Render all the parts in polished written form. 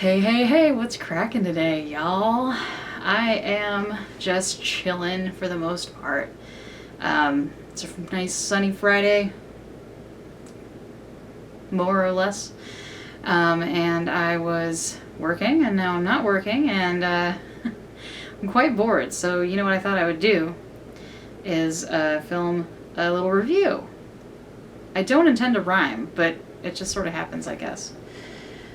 Hey, hey, hey, what's cracking today, y'all? I am just chilling for the most part. It's a nice sunny Friday, more or less. And I was working, and now I'm not working, and I'm quite bored. So, you know what I thought I would do is film a little review. I don't intend to rhyme, but it just sort of happens, I guess.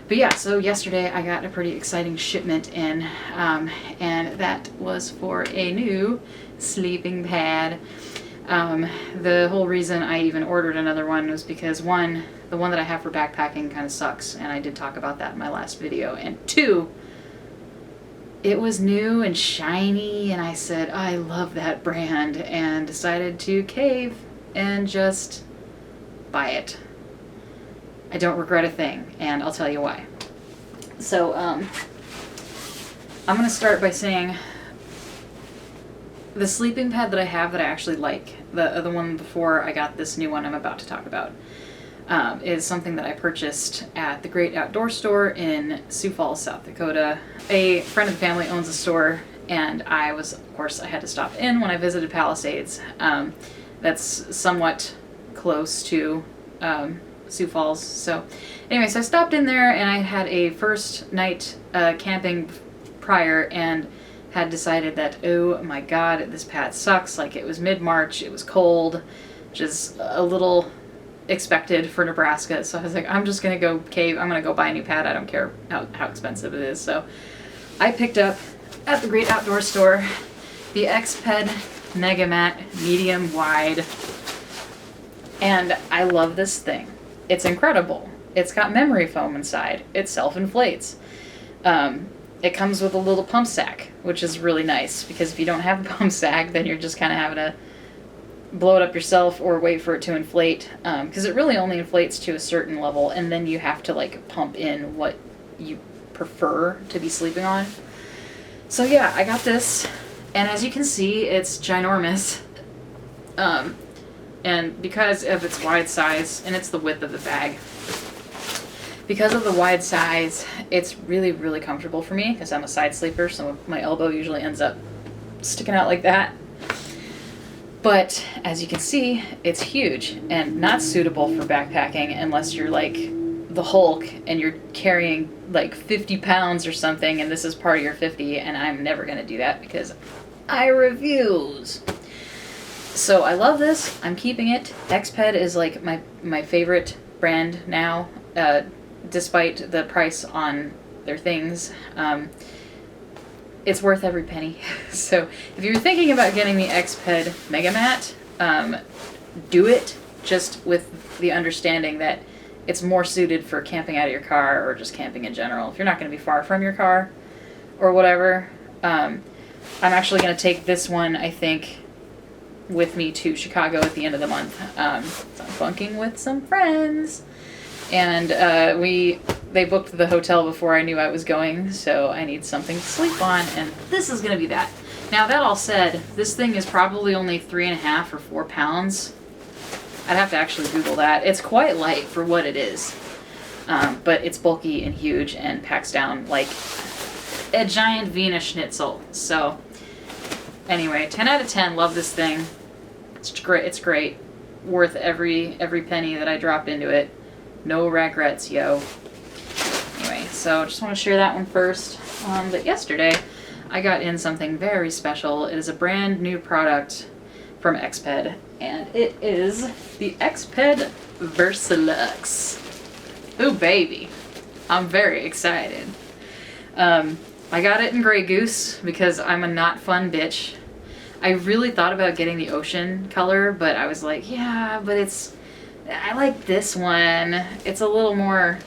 But yeah, so yesterday I got a pretty exciting shipment in, and that was for a new sleeping pad. The whole reason I even ordered another one was because one, the one that I have for backpacking kind of sucks, and I did talk about that in my last video, and two, it was new and shiny, and I said, I love that brand, and decided to cave and just buy it. I don't regret a thing, and I'll tell you why. So, I'm going to start by saying the sleeping pad that I have that I actually like, the one before I got this new one I'm about to talk about, is something that I purchased at the Great Outdoor Store in Sioux Falls, South Dakota. A friend of the family owns a store, and I had to stop in when I visited Palisades. That's somewhat close to Sioux Falls. So anyway, so I stopped in there, and I had a first night camping prior, and had decided that, oh my god, this pad sucks. Like, it was mid-March, it was cold, which is a little expected for Nebraska. So I was like, I'm just gonna go cave, I'm gonna go buy a new pad. I don't care how expensive it is. So I picked up at the Great Outdoor Store the Exped Megamat medium wide, and I love this thing. It's incredible. It's got memory foam inside. It self-inflates. It comes with a little pump sack, which is really nice, because if you don't have a pump sack, then you're just kind of having to blow it up yourself or wait for it to inflate, because it really only inflates to a certain level, and then you have to like pump in what you prefer to be sleeping on. So yeah, I got this, and as you can see, it's ginormous. And because of its wide size, and it's the width of the bag, because of the wide size, it's really, really comfortable for me, because I'm a side sleeper, so my elbow usually ends up sticking out like that. But as you can see, it's huge and not suitable for backpacking unless you're like the Hulk and you're carrying like 50 pounds or something, and this is part of your 50, and I'm never going to do that because I refuse. So I love this. I'm keeping it. Exped is like my favorite brand now, despite the price on their things. It's worth every penny. So if you're thinking about getting the Exped Megamat, do it, just with the understanding that it's more suited for camping out of your car or just camping in general. If you're not going to be far from your car or whatever, I'm actually going to take this one, I think, with me to Chicago at the end of the month. So I'm bunking with some friends, and they booked the hotel before I knew I was going, so I need something to sleep on, and this is going to be that. Now, that all said, this thing is probably only 3.5 or 4 pounds. I'd have to actually Google that. It's quite light for what it is, but it's bulky and huge and packs down like a giant Wiener Schnitzel. So anyway, 10 out of 10. Love this thing. It's great. It's great. Worth every penny that I dropped into it. No regrets, yo. Anyway, so just want to share that one first. But yesterday, I got in something very special. It is a brand new product from Exped, and it is the Exped Versaluxe. Ooh, baby. I'm very excited. I got it in Grey Goose because I'm a not fun bitch. I really thought about getting the ocean color, but I was like, yeah, but I like this one. It's a little more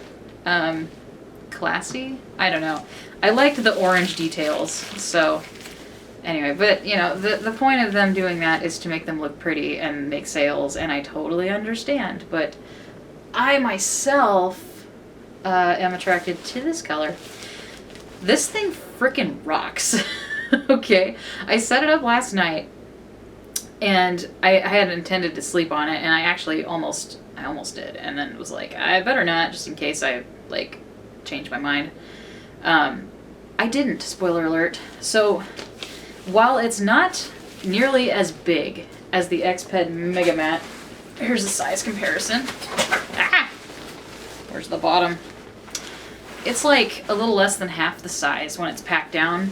classy. I don't know. I liked the orange details. So anyway, but you know, the point of them doing that is to make them look pretty and make sales, and I totally understand. But I myself am attracted to this color. This thing frickin' rocks. Okay, I set it up last night, and I had intended to sleep on it, and I almost did, and then it was like, I better not, just in case I like change my mind. I didn't, spoiler alert. So while it's not nearly as big as the Exped Megamat, here's a size comparison. Ah! Where's the bottom? It's like a little less than half the size when it's packed down.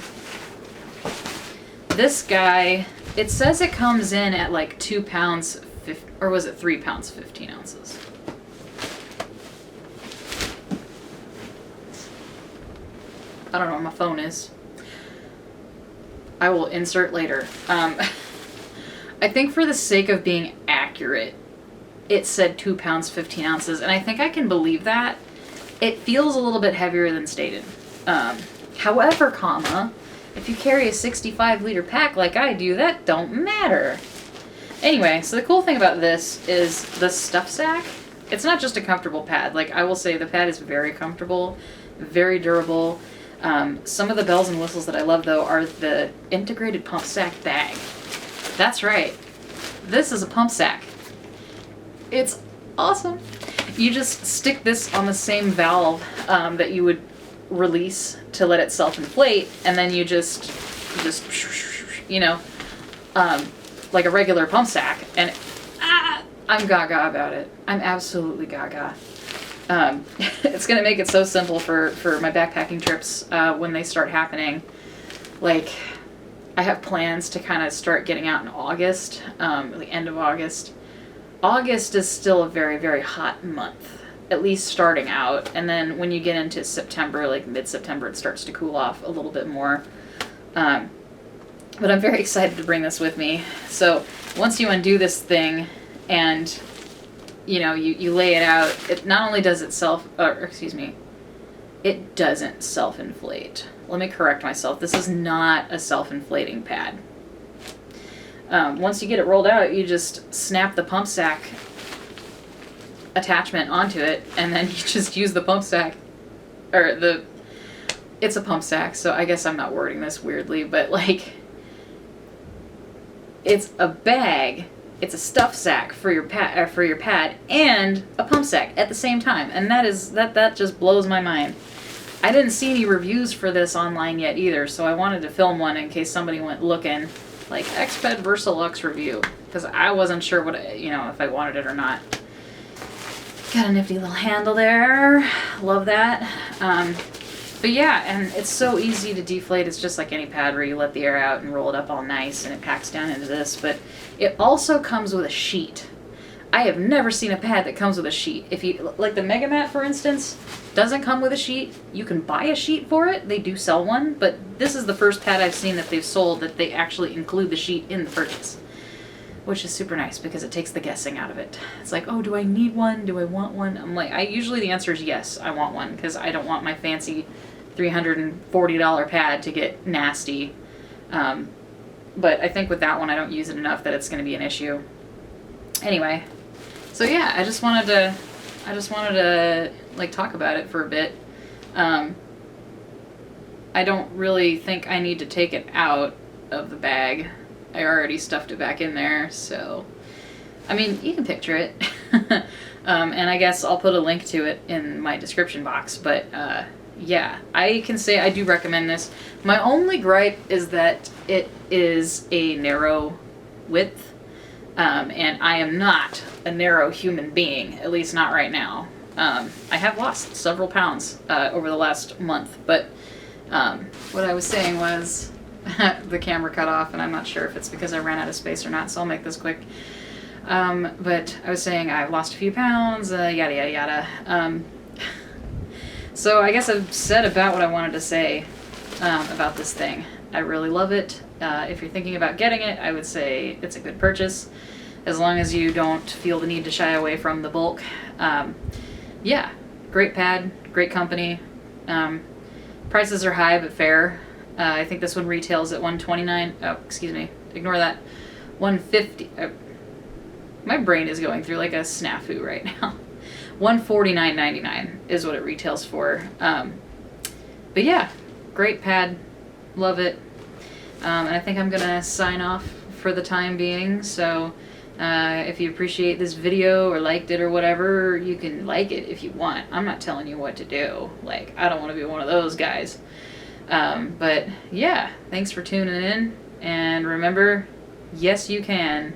This guy, it says it comes in at like 2 pounds, or was it 3 pounds, 15 ounces? I don't know where my phone is. I will insert later. I think for the sake of being accurate, it said 2 pounds, 15 ounces, and I think I can believe that. It feels a little bit heavier than stated. However, comma, if you carry a 65-liter pack like I do, that don't matter. Anyway, so the cool thing about this is the stuff sack. It's not just a comfortable pad. Like, I will say the pad is very comfortable, very durable. Some of the bells and whistles that I love, though, are the integrated pump sack bag. That's right. This is a pump sack. It's awesome. You just stick this on the same valve that you would release to let it self-inflate, and then you just you know, like a regular pump sack. And I'm gaga about it. I'm absolutely gaga. It's gonna make it so simple for my backpacking trips when they start happening. Like, I have plans to kind of start getting out in August, the end of August. August is still a very, very hot month, at least starting out. And then when you get into September, like mid-September, it starts to cool off a little bit more. But I'm very excited to bring this with me. So once you undo this thing and, you know, you lay it out, it not only does it it doesn't self-inflate. Let me correct myself. This is not a self-inflating pad. Once you get it rolled out, you just snap the pump sack attachment onto it, and then you just use the pump sack, it's a pump sack, so I guess I'm not wording this weirdly, but like, it's a bag, it's a stuff sack for your pad, and a pump sack at the same time, and that just blows my mind. I didn't see any reviews for this online yet either, so I wanted to film one in case somebody went looking, like Exped Versaluxe review, because I wasn't sure what if I wanted it or not. Got a nifty little handle there, love that. But yeah, and it's so easy to deflate. It's just like any pad where you let the air out and roll it up all nice, and it packs down into this. But it also comes with a sheet. I have never seen a pad that comes with a sheet. If you like the Megamat, for instance, doesn't come with a sheet. You can buy a sheet for it. They do sell one, but this is the first pad I've seen that they've sold that they actually include the sheet in the purchase, which is super nice because it takes the guessing out of it. It's like, oh, do I need one? Do I want one? I'm like, usually the answer is yes, I want one, because I don't want my fancy $340 pad to get nasty. But I think with that one, I don't use it enough that it's going to be an issue. Anyway, so yeah, I just wanted to like talk about it for a bit. I don't really think I need to take it out of the bag. I already stuffed it back in there, so I mean, you can picture it. And I guess I'll put a link to it in my description box, but yeah, I can say I do recommend this. My only gripe is that it is a narrow width, and I am not a narrow human being, at least not right now. I have lost several pounds over the last month, but what I was saying was the camera cut off, and I'm not sure if it's because I ran out of space or not, so I'll make this quick. But I was saying I've lost a few pounds, yada yada yada. So I guess I've said about what I wanted to say about this thing. I really love it. If you're thinking about getting it, I would say it's a good purchase, as long as you don't feel the need to shy away from the bulk. Yeah, great pad, great company. Prices are high but fair. I think this one retails at $129. Oh, excuse me. Ignore that. $150. My brain is going through like a snafu right now. $149.99 is what it retails for. But yeah, great pad. Love it. And I think I'm gonna sign off for the time being. So If you appreciate this video or liked it or whatever, you can like it if you want. I'm not telling you what to do. Like, I don't want to be one of those guys. But yeah, thanks for tuning in. And remember, yes, you can.